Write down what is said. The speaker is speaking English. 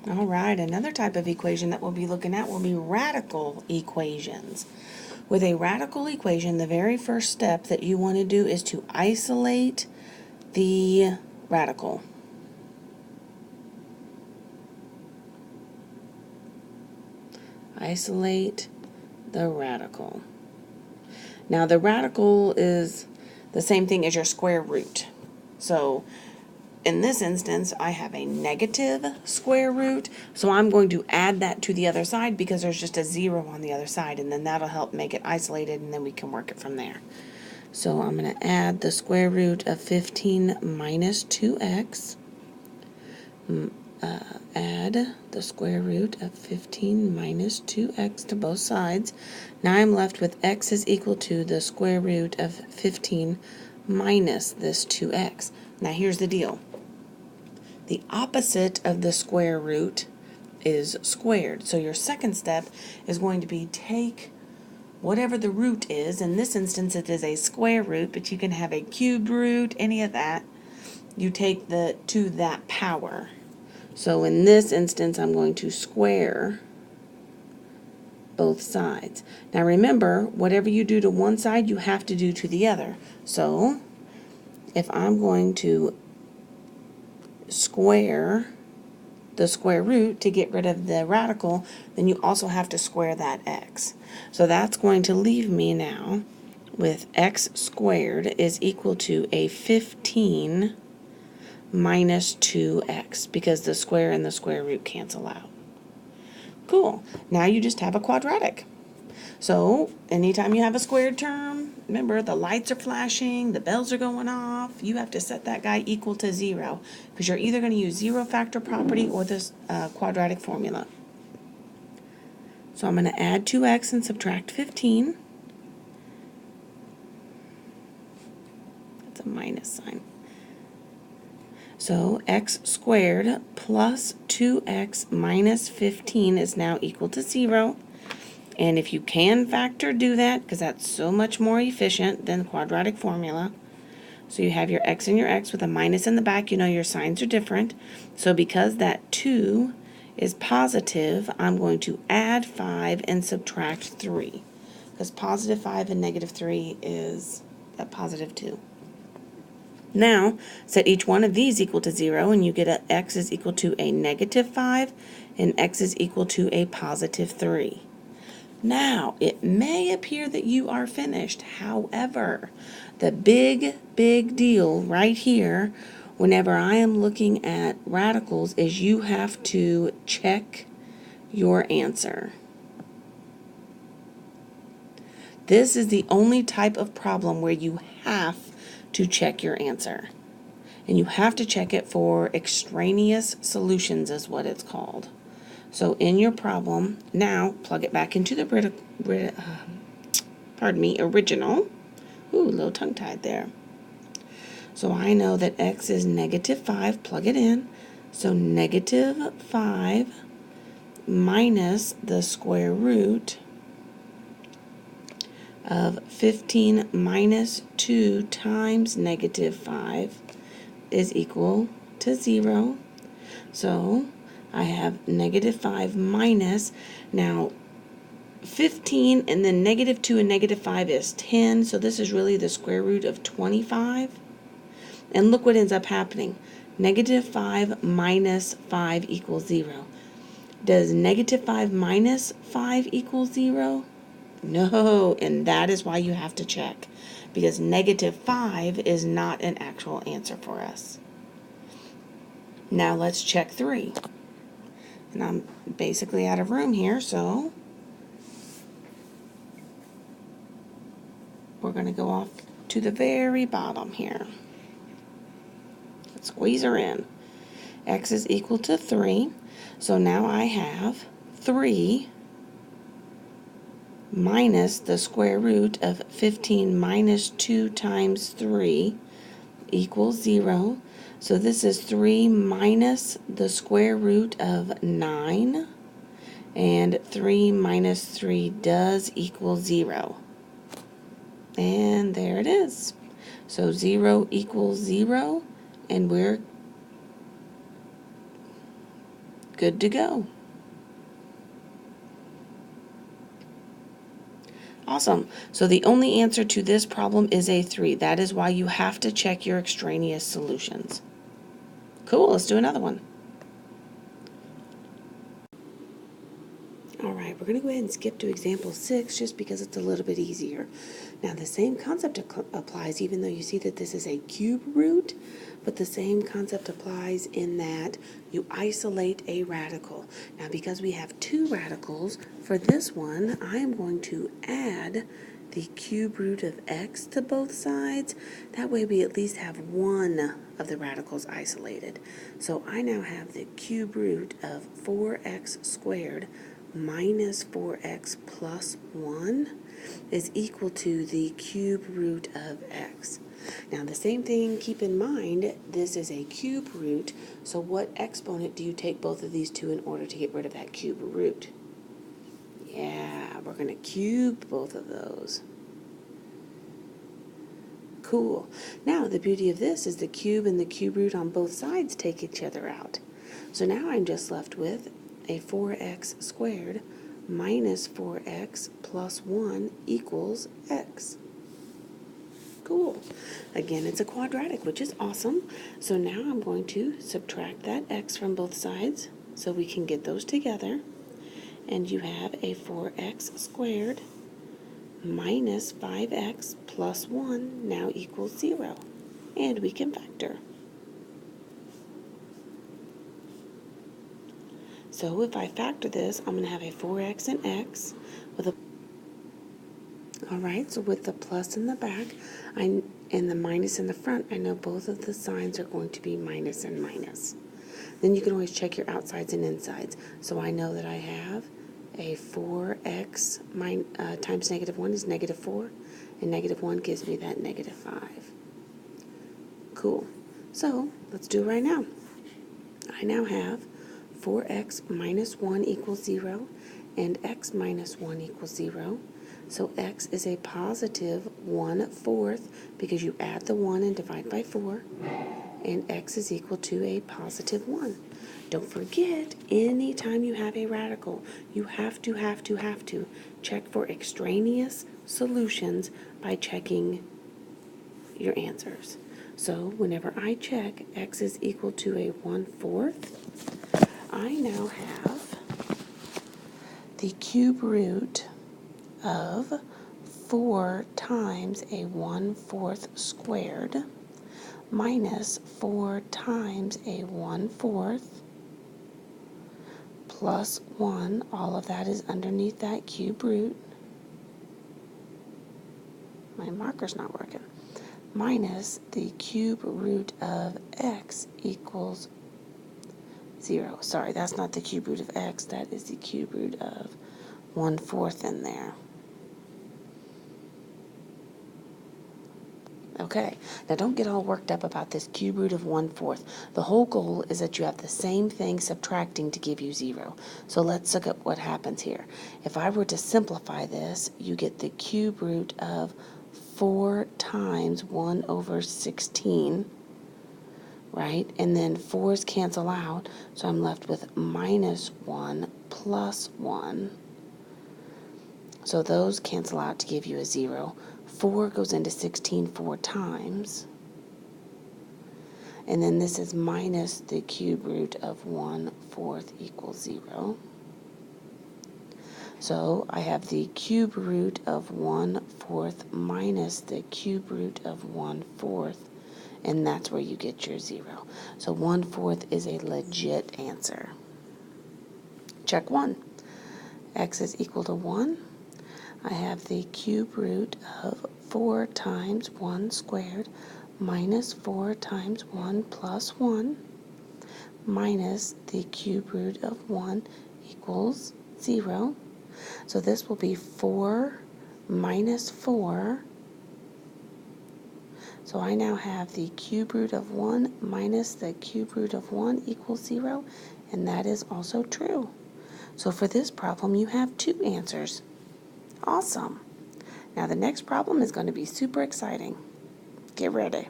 All right, another type of equation that we'll be looking at will be radical equations. With a radical equation, the very first step that you want to do is to isolate the radical. Isolate the radical. Now the radical is the same thing as your square root. So in this instance, I have a negative square root, so I'm going to add that to the other side because there's just a 0 on the other side, and then that'll help make it isolated, and then we can work it from there. So I'm going to add the square root of 15 minus 2x. Add the square root of 15 minus 2x to both sides. Now I'm left with x is equal to the square root of 15 minus this 2x. Now here's the deal. The opposite of the square root is squared. So your second step is going to be take whatever the root is. In this instance, it is a square root, but you can have a cubed root, any of that. You take the to that power. So in this instance, I'm going to square both sides. Now remember, whatever you do to one side, you have to do to the other. So if I'm going to square the square root to get rid of the radical, then you also have to square that x. So that's going to leave me now with x squared is equal to a 15 minus 2x, because the square and the square root cancel out. Cool. Now you just have a quadratic. So anytime you have a squared term, remember the lights are flashing, the bells are going off, you have to set that guy equal to 0, because you're either going to use zero factor property or this quadratic formula. So I'm going to add 2x and subtract 15. That's a minus sign. So x squared plus 2x minus 15 is now equal to 0. And if you can factor, do that, because that's so much more efficient than the quadratic formula. So you have your x and your x with a minus in the back. You know your signs are different. So because that 2 is positive, I'm going to add 5 and subtract 3. Because positive 5 and negative 3 is a positive 2. Now, set each one of these equal to 0, and you get a x is equal to a negative 5, and x is equal to a positive 3. Now, it may appear that you are finished. However, the big deal right here, whenever I am looking at radicals, is you have to check your answer. This is the only type of problem where you have to check your answer. And you have to check it for extraneous solutions is what it's called. So in your problem, now plug it back into the original. Ooh, a little tongue-tied there. So I know that x is negative 5, plug it in. So negative 5 minus the square root of 15 minus 2 times negative 5 is equal to 0. So I have negative 5 minus, now 15 and then negative 2 and negative 5 is 10, so this is really the square root of 25. And look what ends up happening. Negative 5 minus 5 equals 0. Does negative 5 minus 5 equal 0? No, and that is why you have to check, because negative 5 is not an actual answer for us. Now let's check 3. And I'm basically out of room here, so we're going to go off to the very bottom here. Let's squeeze her in. X is equal to 3. So now I have 3 minus the square root of 15 minus 2 times 3 equals 0. So this is 3 minus the square root of 9. And 3 minus 3 does equal 0. And there it is. So 0 equals 0. And we're Good to go. Awesome. So the only answer to this problem is a 3. That is why you have to check your extraneous solutions. Cool, let's do another one. All right, we're going to go ahead and skip to example 6 just because it's a little bit easier. Now the same concept applies even though you see that this is a cube root, but the same concept applies in that you isolate a radical. Now because we have 2 radicals, for this one I am going to add the cube root of x to both sides. That way we at least have one of the radicals isolated. So I now have the cube root of 4x squared minus 4x plus 1 is equal to the cube root of x. Now the same thing, keep in mind, this is a cube root, so what exponent do you take both of these to in order to get rid of that cube root? Yeah, we're going to cube both of those. Cool. Now the beauty of this is the cube and the cube root on both sides take each other out. So now I'm just left with a 4x squared minus 4x plus 1 equals x. Cool. Again, it's a quadratic, which is awesome. So now I'm going to subtract that x from both sides so we can get those together. And you have a 4x squared minus 5x plus 1 now equals 0. And we can factor. So if I factor this, I'm going to have a 4x and x with a... Alright, so with the plus in the back and the minus in the front, I know both of the signs are going to be minus and minus. Then you can always check your outsides and insides. So I know that I have a 4x times negative 1 is negative 4, and negative 1 gives me that negative 5. Cool. So let's do it right now. I now have 4x minus 1 equals 0, and x minus 1 equals 0. So x is a positive 1/4 because you add the 1 and divide by 4, and x is equal to a positive 1. Don't forget, anytime you have a radical, you have to check for extraneous solutions by checking your answers. So whenever I check x is equal to a 1/4, I now have the cube root of 4 times a 1/4 squared minus 4 times a 1/4 plus 1. All of that is underneath that cube root. My marker's not working. Minus the cube root of x equals 0. Sorry, that's not the cube root of x. That is the cube root of 1/4 in there. Okay, now don't get all worked up about this cube root of 1/4. The whole goal is that you have the same thing subtracting to give you 0. So let's look at what happens here. If I were to simplify this, you get the cube root of 4 times 1/16, right? And then 4's cancel out, so I'm left with minus 1 plus 1. So those cancel out to give you a 0. 4 goes into 16 4 times. And then this is minus the cube root of 1/4 equals 0. So I have the cube root of 1/4 minus the cube root of 1/4, and that's where you get your 0. So 1/4 is a legit answer. Check 1. X is equal to 1. I have the cube root of 4 times 1 squared minus 4 times 1 plus 1 minus the cube root of 1 equals 0. So this will be 4 minus 4. So I now have the cube root of 1 minus the cube root of 1 equals 0, and that is also true. So for this problem, you have 2 answers. Awesome. Now the next problem is going to be super exciting. Get ready.